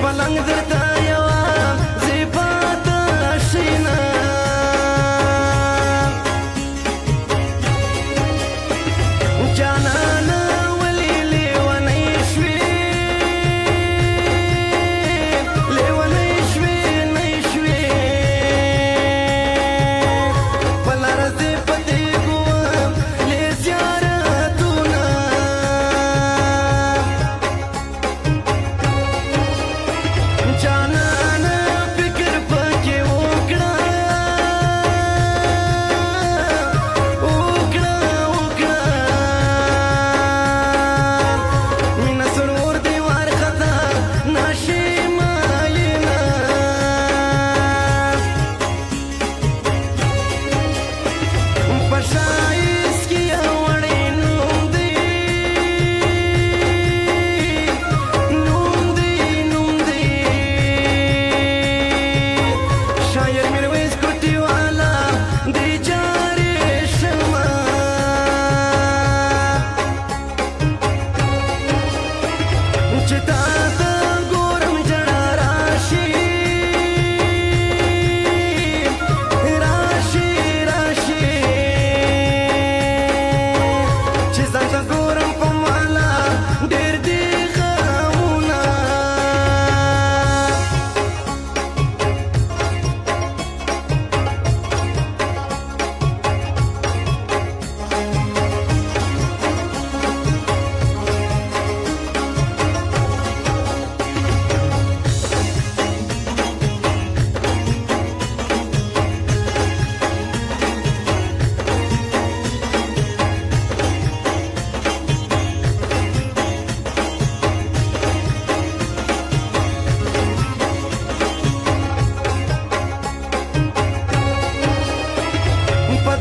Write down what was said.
پلنګ درته یوه زیباته شینه جانانه ولې لیونی شوې لیونی شوې نه شوې په لاره دې په دې ګوم لې زیارتونه جانانه فکر پکې وکړه مینه سرور دې وارخطا نشي ماینه په ښایست کې یو وړی نوم دی نوم دی شاعر میرویس کوټي والا دې جارې شمه چې تا ته ګورم ژړا راشي راشي راشي چې ځان ته ګورم په مالا ډېر دي غمونه په